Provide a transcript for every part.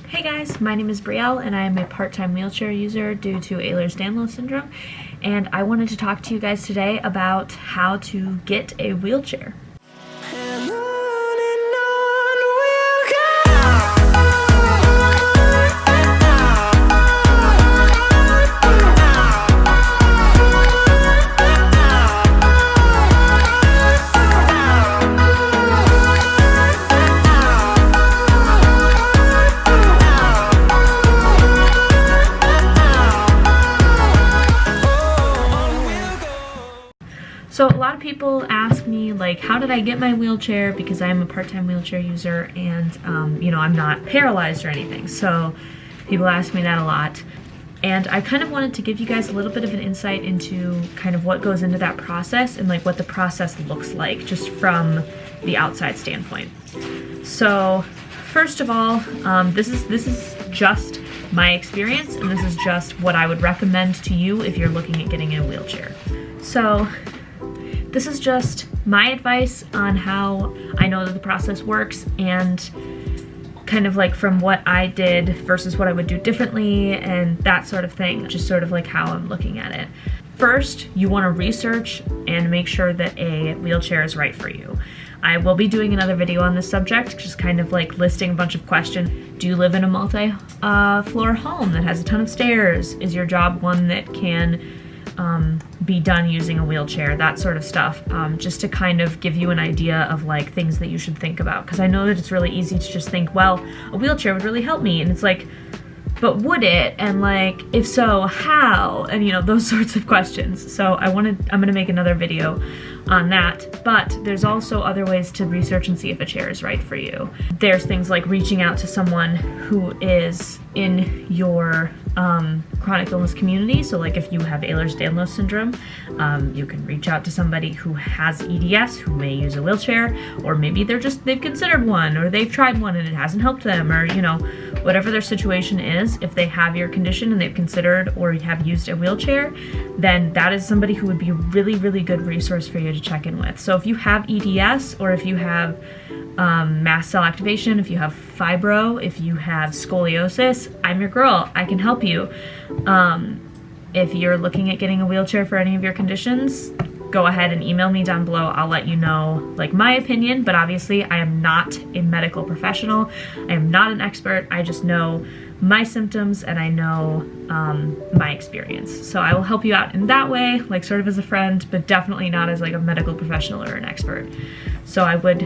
Hey guys, my name is Brielle and I am a part-time wheelchair user due to Ehlers-Danlos syndrome, and I wanted to talk to you guys today about how to get a wheelchair. So a lot of people ask me, like, how did I get my wheelchair? Because I am a part-time wheelchair user and, I'm not paralyzed or anything. So people ask me that a lot. And I kind of wanted to give you guys a little bit of an insight into kind of what goes into that process and like what the process looks like just from the outside standpoint. So first of all, this is just my experience, and this is just what I would recommend to you if you're looking at getting in a wheelchair. So this is just my advice on how I know that the process works and kind of like from what I did versus what I would do differently and that sort of thing, just sort of like how I'm looking at it. First, you want to research and make sure that a wheelchair is right for you. I will be doing another video on this subject, just kind of like listing a bunch of questions. Do you live in a multi-floor home that has a ton of stairs? Is your job one that can be done using a wheelchair, that sort of stuff, just to kind of give you an idea of like things that you should think about. Because I know that it's really easy to just think, well, a wheelchair would really help me, and it's like, but would it? And like, if so, how? And those sorts of questions. So I'm gonna make another video on that, but there's also other ways to research and see if a chair is right for you. There's things like reaching out to someone who is in your chronic illness community. So like if you have Ehlers-Danlos syndrome, you can reach out to somebody who has EDS who may use a wheelchair, or maybe they've considered one, or they've tried one and it hasn't helped them, or whatever their situation is. If they have your condition and they've considered or have used a wheelchair, then that is somebody who would be a really, really good resource for you to check in with. So if you have EDS, or if you have mast cell activation, if you have fibro, if you have scoliosis, I'm your girl. I can help you. If you're looking at getting a wheelchair for any of your conditions, go ahead and email me down below. I'll let you know like my opinion, but obviously I am not a medical professional. I am not an expert. I just know my symptoms and I know my experience. So I will help you out in that way, like sort of as a friend, but definitely not as like a medical professional or an expert. So I would,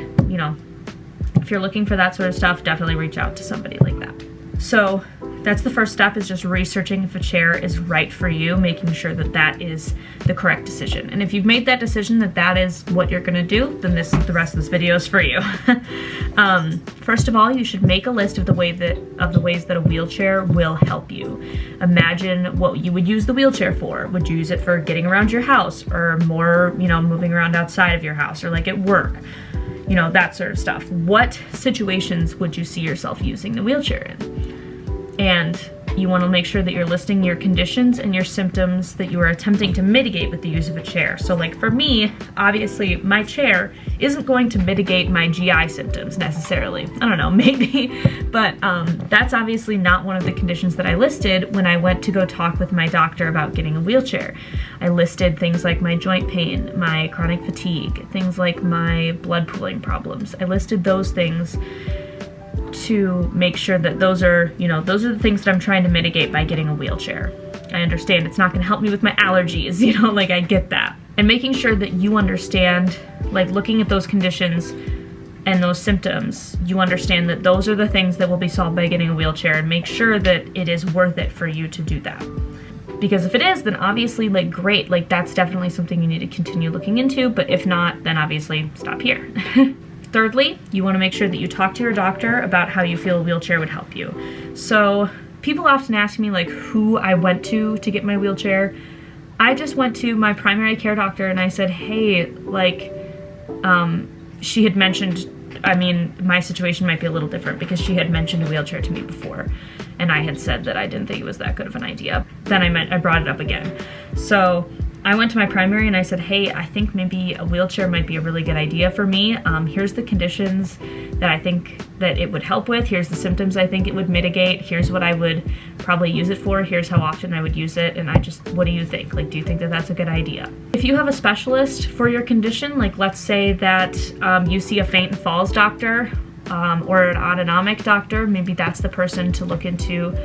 if you're looking for that sort of stuff, definitely reach out to somebody like that. So that's the first step, is just researching if a chair is right for you, making sure that that is the correct decision. And if you've made that decision that that is what you're gonna do, then the rest of this video is for you. First of all, you should make a list of the ways that a wheelchair will help you. Imagine what you would use the wheelchair for. Would you use it for getting around your house, or more, moving around outside of your house, or like at work? That sort of stuff. What situations would you see yourself using the wheelchair in? And you want to make sure that you're listing your conditions and your symptoms that you are attempting to mitigate with the use of a chair. So like for me, obviously my chair isn't going to mitigate my GI symptoms necessarily. I don't know, maybe, but that's obviously not one of the conditions that I listed when I went to go talk with my doctor about getting a wheelchair. I listed things like my joint pain, my chronic fatigue, things like my blood pooling problems. I listed those things to make sure that those are the things that I'm trying to mitigate by getting a wheelchair. I understand it's not going to help me with my allergies, like I get that. And making sure that you understand, like looking at those conditions and those symptoms, you understand that those are the things that will be solved by getting a wheelchair, and make sure that it is worth it for you to do that. Because if it is, then obviously like great, like that's definitely something you need to continue looking into, but if not, then obviously stop here. Thirdly, you want to make sure that you talk to your doctor about how you feel a wheelchair would help you. So people often ask me like who I went to get my wheelchair. I just went to my primary care doctor and I said, hey, like, she had mentioned, my situation might be a little different because she had mentioned a wheelchair to me before. And I had said that I didn't think it was that good of an idea. Then I brought it up again. So I went to my primary and I said, hey, I think maybe a wheelchair might be a really good idea for me. Here's the conditions that I think that it would help with. Here's the symptoms I think it would mitigate. Here's what I would probably use it for. Here's how often I would use it. And what do you think? Like, do you think that that's a good idea? If you have a specialist for your condition, like let's say that you see a faint and falls doctor or an autonomic doctor, maybe that's the person to look into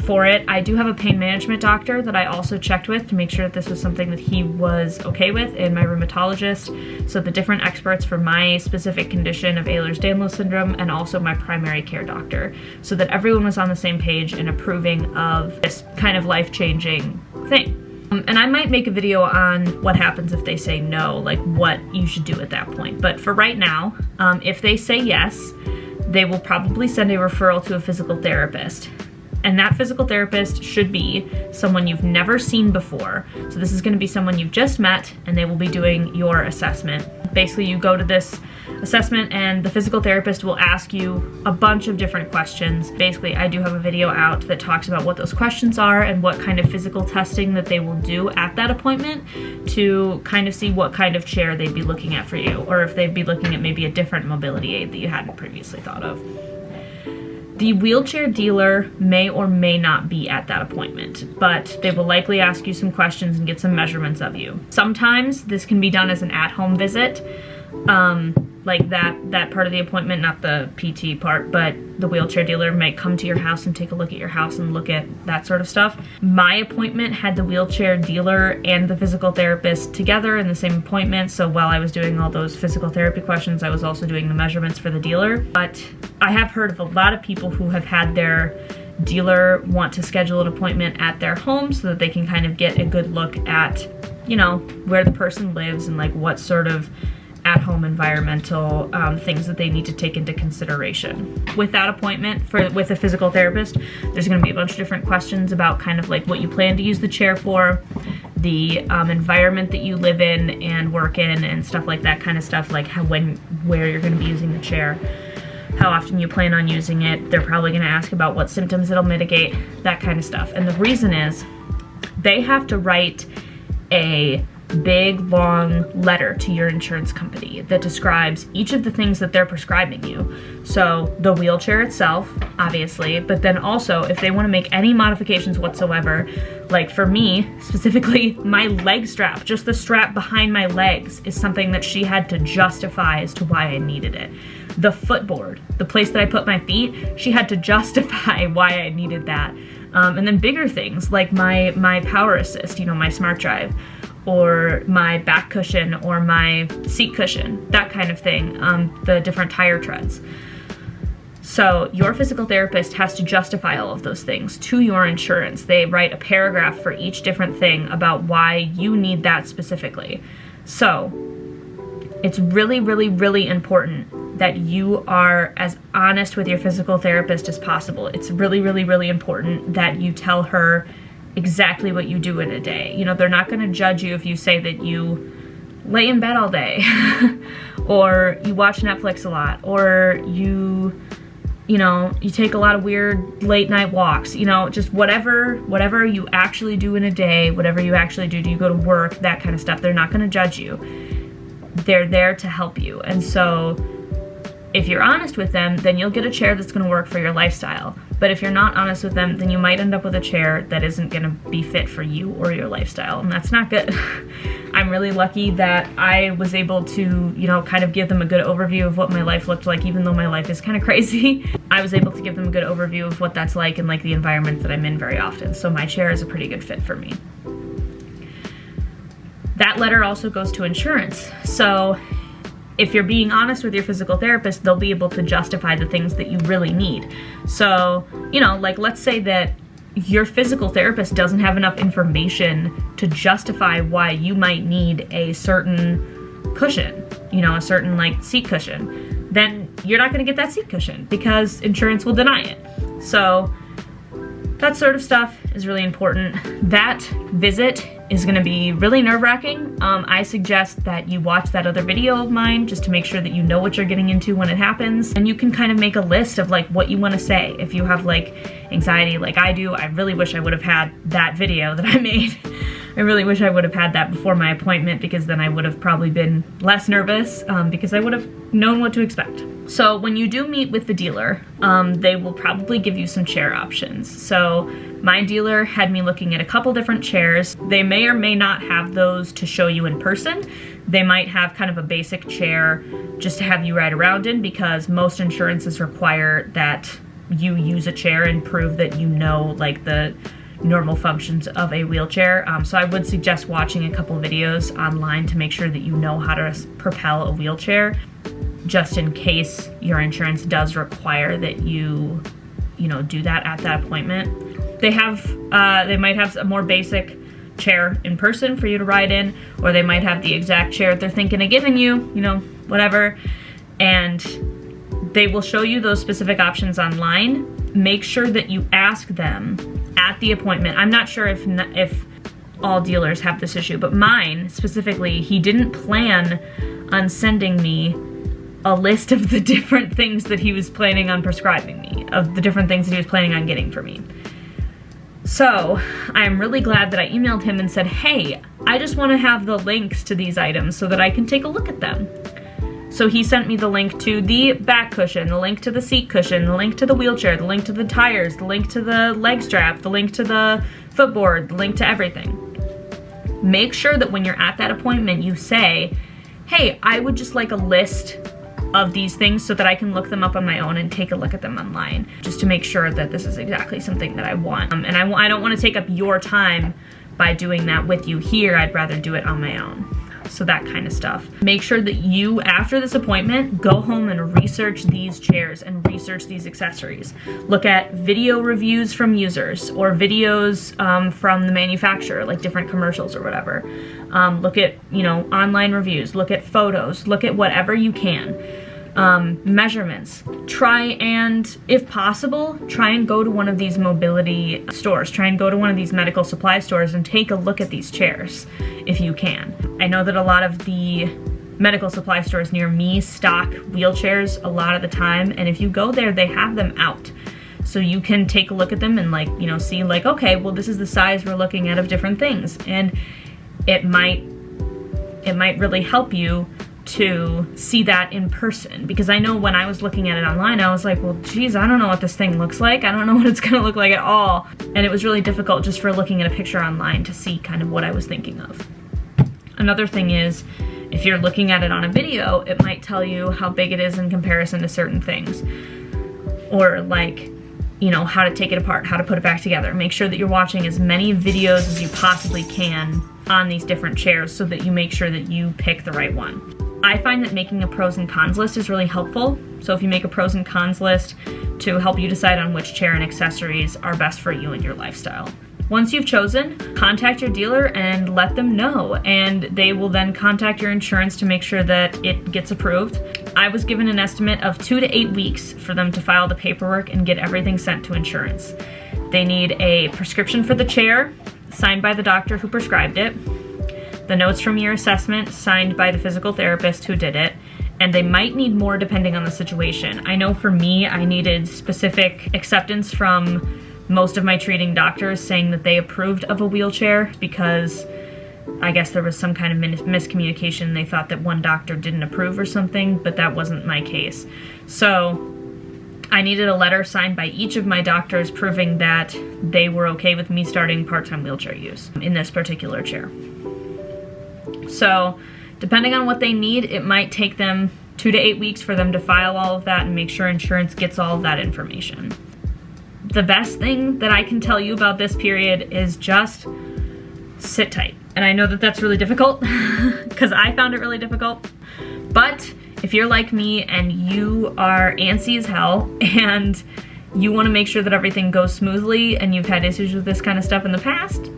for it. I do have a pain management doctor that I also checked with to make sure that this was something that he was okay with, and my rheumatologist, so the different experts for my specific condition of Ehlers-Danlos syndrome, and also my primary care doctor, so that everyone was on the same page and approving of this kind of life-changing thing. And I might make a video on what happens if they say no, like what you should do at that point. But for right now, if they say yes, they will probably send a referral to a physical therapist. And that physical therapist should be someone you've never seen before. So this is going to be someone you've just met, and they will be doing your assessment. Basically, you go to this assessment and the physical therapist will ask you a bunch of different questions. Basically, I do have a video out that talks about what those questions are and what kind of physical testing that they will do at that appointment to kind of see what kind of chair they'd be looking at for you, or if they'd be looking at maybe a different mobility aid that you hadn't previously thought of. The wheelchair dealer may or may not be at that appointment, but they will likely ask you some questions and get some measurements of you. Sometimes this can be done as an at-home visit, like that part of the appointment, not the PT part, but the wheelchair dealer might come to your house and take a look at your house and look at that sort of stuff. My appointment had the wheelchair dealer and the physical therapist together in the same appointment, so while I was doing all those physical therapy questions, I was also doing the measurements for the dealer. But I have heard of a lot of people who have had their dealer want to schedule an appointment at their home so that they can kind of get a good look at, you know, where the person lives and like what sort of at-home environmental things that they need to take into consideration. With that appointment with a physical therapist, there's going to be a bunch of different questions about kind of like what you plan to use the chair for, the environment that you live in and work in, and stuff like that kind of stuff, like where you're going to be using the chair, how often you plan on using it. They're probably going to ask about what symptoms it'll mitigate, that kind of stuff. And the reason is they have to write a big long letter to your insurance company that describes each of the things that they're prescribing you. So the wheelchair itself, obviously, but then also if they want to make any modifications whatsoever, like for me specifically, my leg strap, just the strap behind my legs, is something that she had to justify as to why I needed it. The footboard, the place that I put my feet, she had to justify why I needed that. And then bigger things like my power assist, you know, my smart drive, or my back cushion, or my seat cushion, that kind of thing, the different tire treads. So your physical therapist has to justify all of those things to your insurance. They write a paragraph for each different thing about why you need that specifically. So it's really, really, really important that you are as honest with your physical therapist as possible. It's really, really, really important that you tell her exactly what you do in a day. You know, they're not going to judge you if you say that you lay in bed all day or you watch Netflix a lot, or you take a lot of weird late night walks, you know, just whatever you actually do in a day, whatever you actually do you go to work, that kind of stuff. They're not going to judge you. They're there to help you. And so if you're honest with them, then you'll get a chair that's going to work for your lifestyle. But if you're not honest with them, then you might end up with a chair that isn't going to be fit for you or your lifestyle, and that's not good. I'm really lucky that I was able to, you know, kind of give them a good overview of what my life looked like, even though my life is kind of crazy. I was able to give them a good overview of what that's like and like the environment that I'm in very often. So my chair is a pretty good fit for me. That letter also goes to insurance. So if you're being honest with your physical therapist, they'll be able to justify the things that you really need. So, you know, like let's say that your physical therapist doesn't have enough information to justify why you might need a certain cushion, you know, a certain like seat cushion, then you're not going to get that seat cushion because insurance will deny it. So that sort of stuff is really important. That visit is going to be really nerve-wracking. I suggest that you watch that other video of mine just to make sure that you know what you're getting into when it happens. And you can kind of make a list of like what you want to say. If you have like anxiety like I do, I really wish I would have had that video that I made. I really wish I would have had that before my appointment, because then I would have probably been less nervous, because I would have known what to expect. So when you do meet with the dealer, they will probably give you some chair options. So my dealer had me looking at a couple different chairs. They may or may not have those to show you in person. They might have kind of a basic chair just to have you ride around in, because most insurances require that you use a chair and prove that you know like the normal functions of a wheelchair. So I would suggest watching a couple videos online to make sure that you know how to propel a wheelchair, just in case your insurance does require that you know, do that at that appointment. They might have a more basic chair in person for you to ride in, or they might have the exact chair they're thinking of giving you, you know, whatever. And they will show you those specific options online. Make sure that you ask them at the appointment. I'm not sure if all dealers have this issue, but mine specifically, he didn't plan on sending me a list of the different things that he was planning on prescribing me, of the different things that he was planning on getting for me. So I'm really glad that I emailed him and said, hey, I just want to have the links to these items so that I can take a look at them. So he sent me the link to the back cushion, the link to the seat cushion, the link to the wheelchair, the link to the tires, the link to the leg strap, the link to the footboard, the link to everything. Make sure that when you're at that appointment, you say, hey, I would just like a list of these things so that I can look them up on my own and take a look at them online, just to make sure that this is exactly something that I want. And I don't want to take up your time by doing that with you here. I'd rather do it on my own. So that kind of stuff. Make sure that you, after this appointment, go home and research these chairs and research these accessories. Look at video reviews from users, or videos from the manufacturer, like different commercials or whatever. Look at, you know, online reviews, look at photos, look at whatever you can. Measurements. Try and, if possible, try and go to one of these mobility stores. Try and go to one of these medical supply stores and take a look at these chairs if you can. I know that a lot of the medical supply stores near me stock wheelchairs a lot of the time, and if you go there, they have them out. So you can take a look at them and, like, you know, see like, okay, well, this is the size we're looking at of different things. And it might really help you to see that in person, because I know when I was looking at it online, I was like, well, geez, I don't know what this thing looks like. I don't know what it's gonna look like at all. And it was really difficult just for looking at a picture online to see kind of what I was thinking of. Another thing is, if you're looking at it on a video, it might tell you how big it is in comparison to certain things. Or like, you know, how to take it apart, how to put it back together. Make sure that you're watching as many videos as you possibly can on these different chairs so that you make sure that you pick the right one. I find that making a pros and cons list is really helpful. So if you make a pros and cons list to help you decide on which chair and accessories are best for you and your lifestyle. Once you've chosen, contact your dealer and let them know, and they will then contact your insurance to make sure that it gets approved. I was given an estimate of 2 to 8 weeks for them to file the paperwork and get everything sent to insurance. They need a prescription for the chair, signed by the doctor who prescribed it, the notes from your assessment, signed by the physical therapist who did it, and they might need more depending on the situation. I know for me, I needed specific acceptance from most of my treating doctors saying that they approved of a wheelchair, because I guess there was some kind of miscommunication. They thought that one doctor didn't approve or something, but that wasn't my case. So I needed a letter signed by each of my doctors proving that they were okay with me starting part-time wheelchair use in this particular chair. So depending on what they need, it might take them 2 to 8 weeks for them to file all of that and make sure insurance gets all of that information. The best thing that I can tell you about this period is just sit tight. And I know that that's really difficult because I found it really difficult. But if you're like me and you are antsy as hell and you want to make sure that everything goes smoothly and you've had issues with this kind of stuff in the past,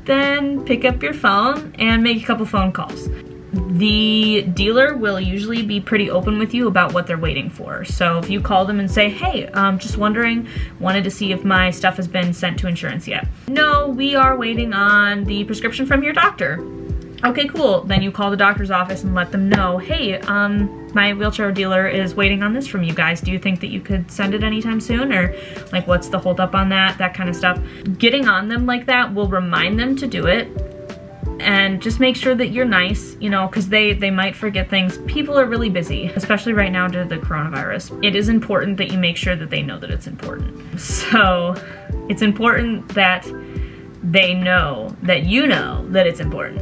then pick up your phone and make a couple phone calls. The dealer will usually be pretty open with you about what they're waiting for. So if you call them and say, hey, just wondering, wanted to see if my stuff has been sent to insurance yet. No, we are waiting on the prescription from your doctor. Okay, cool. Then you call the doctor's office and let them know, hey, my wheelchair dealer is waiting on this from you guys. Do you think that you could send it anytime soon? Or like, what's the hold up on that? That kind of stuff. Getting on them like that will remind them to do it. and just make sure that you're nice, you know, because they might forget things. People are really busy, especially right now due to the coronavirus. It is important that you make sure that they know that it's important. So it's important that they know that you know that it's important.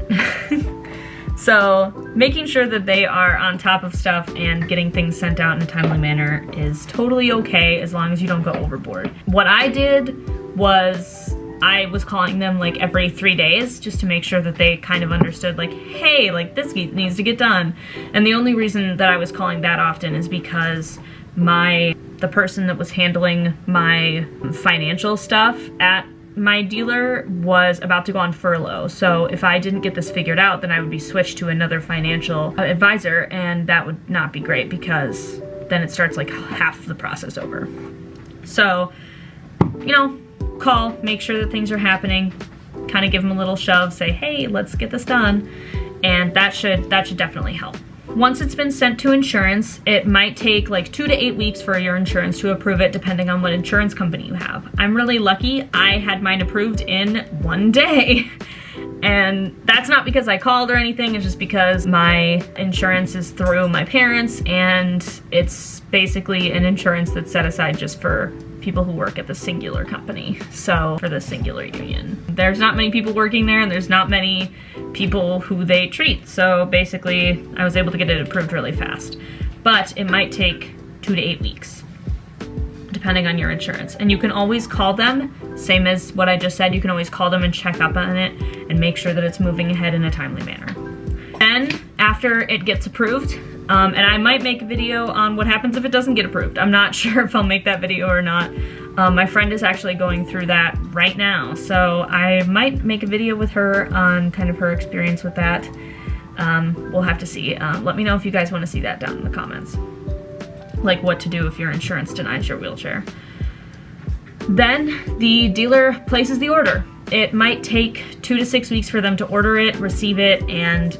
So making sure that they are on top of stuff and getting things sent out in a timely manner is totally okay, as long as you don't go overboard. What I did was I was calling them like every 3 days just to make sure that they kind of understood like, hey, like this needs to get done. And the only reason that I was calling that often is because the person that was handling my financial stuff at my dealer was about to go on furlough. So if I didn't get this figured out, then I would be switched to another financial advisor, and that would not be great because then it starts like half the process over. So, you know, call, make sure that things are happening, kind of give them a little shove, say, hey, let's get this done. And that should definitely help. Once it's been sent to insurance, it might take like 2 to 8 weeks for your insurance to approve it, depending on what insurance company you have. I'm really lucky. I had mine approved in 1 day. And that's not because I called or anything, it's just because my insurance is through my parents, and it's basically an insurance that's set aside just for people who work at the singular company. So for the singular union. There's not many people working there, and there's not many people who they treat. So basically I was able to get it approved really fast. But it might take 2 to 8 weeks, depending on your insurance. And you can always call them, same as what I just said, you can always call them and check up on it and make sure that it's moving ahead in a timely manner. Then after it gets approved, and I might make a video on what happens if it doesn't get approved. I'm not sure if I'll make that video or not. My friend is actually going through that right now, so I might make a video with her on kind of her experience with that. We'll have to see. Let me know if you guys want to see that down in the comments. Like what to do if your insurance denies your wheelchair. Then the dealer places the order. It might take 2 to 6 weeks for them to order it, receive it, and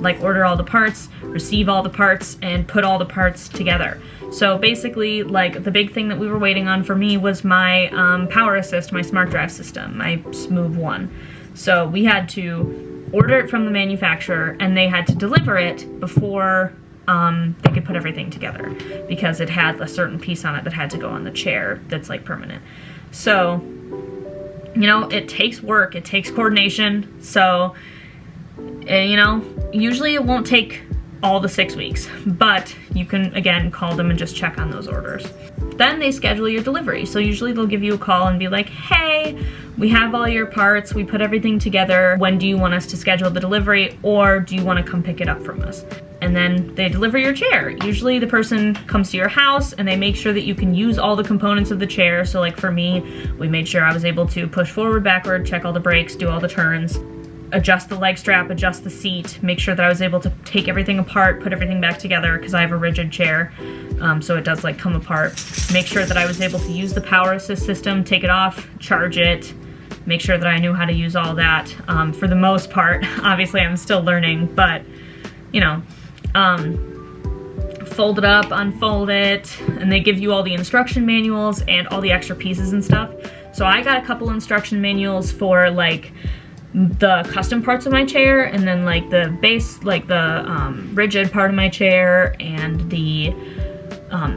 like order all the parts, receive all the parts, and put all the parts together. So basically, like the big thing that we were waiting on for me was my Power Assist, my smart drive system, my Smooth 1. So we had to order it from the manufacturer, and they had to deliver it before they could put everything together, because it had a certain piece on it that had to go on the chair that's like permanent. So, you know, it takes work, it takes coordination. So, you know, usually it won't take all the 6 weeks, but you can again call them and just check on those orders. Then they schedule your delivery. So usually they'll give you a call and be like, hey, we have all your parts, we put everything together. When do you want us to schedule the delivery, or do you want to come pick it up from us? And then they deliver your chair. Usually the person comes to your house and they make sure that you can use all the components of the chair. So like for me, we made sure I was able to push forward, backward, check all the brakes, do all the turns, adjust the leg strap, adjust the seat, make sure that I was able to take everything apart, put everything back together, because I have a rigid chair, so it does like come apart. Make sure that I was able to use the Power Assist system, take it off, charge it, make sure that I knew how to use all that. For the most part, obviously I'm still learning, but you know, fold it up, unfold it, and they give you all the instruction manuals and all the extra pieces and stuff. So I got a couple instruction manuals for like the custom parts of my chair, and then like the base, like the rigid part of my chair, and the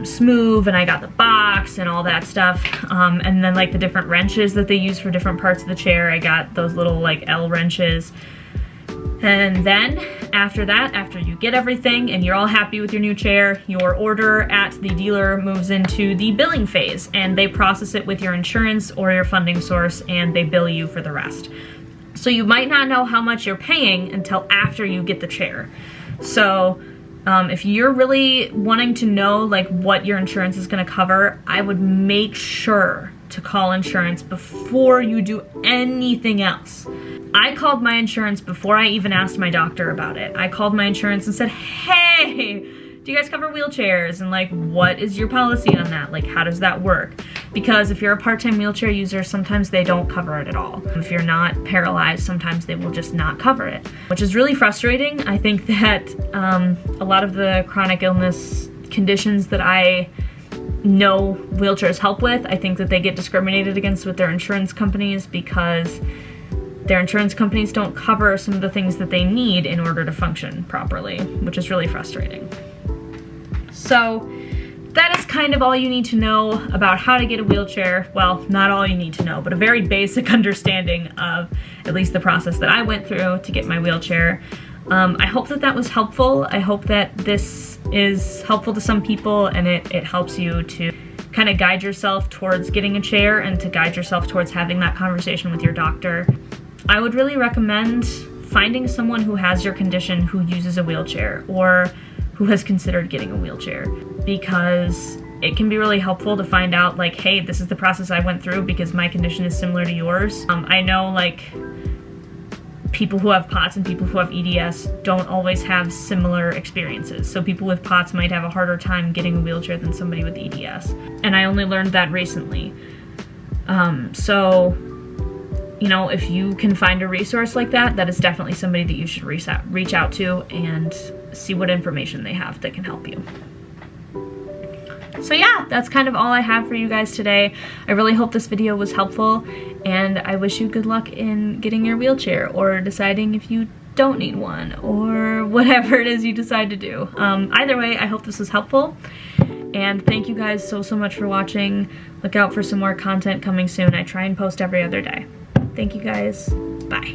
smooth, and I got the box and all that stuff, and then like the different wrenches that they use for different parts of the chair. I got those little like L wrenches. And then after that, after you get everything and you're all happy with your new chair, your order at the dealer moves into the billing phase, and they process it with your insurance or your funding source, and they bill you for the rest. So you might not know how much you're paying until after you get the chair. So if you're really wanting to know like what your insurance is going to cover, I would make sure to call insurance before you do anything else. I called my insurance before I even asked my doctor about it. I called my insurance and said, hey, do you guys cover wheelchairs? And like, what is your policy on that? Like, how does that work? Because if you're a part-time wheelchair user, sometimes they don't cover it at all. If you're not paralyzed, sometimes they will just not cover it, which is really frustrating. I think that a lot of the chronic illness conditions that I know wheelchairs help with, I think that they get discriminated against with their insurance companies, because their insurance companies don't cover some of the things that they need in order to function properly, which is really frustrating. So that is kind of all you need to know about how to get a wheelchair. Well, not all you need to know, but a very basic understanding of at least the process that I went through to get my wheelchair. I hope that that was helpful. I hope that this is helpful to some people and it helps you to kind of guide yourself towards getting a chair and to guide yourself towards having that conversation with your doctor. I would really recommend finding someone who has your condition who uses a wheelchair or who has considered getting a wheelchair, because it can be really helpful to find out like, hey, this is the process I went through because my condition is similar to yours. I know like people who have POTS and people who have EDS don't always have similar experiences. So people with POTS might have a harder time getting a wheelchair than somebody with EDS. And I only learned that recently. So, you know, if you can find a resource like that, that is definitely somebody that you should reach out to and see what information they have that can help you. So yeah, that's kind of all I have for you guys today. I really hope this video was helpful, and I wish you good luck in getting your wheelchair or deciding if you don't need one or whatever it is you decide to do. Either way, I hope this was helpful, and thank you guys so much for watching. Look out for some more content coming soon. I try and post every other day. Thank you guys. Bye.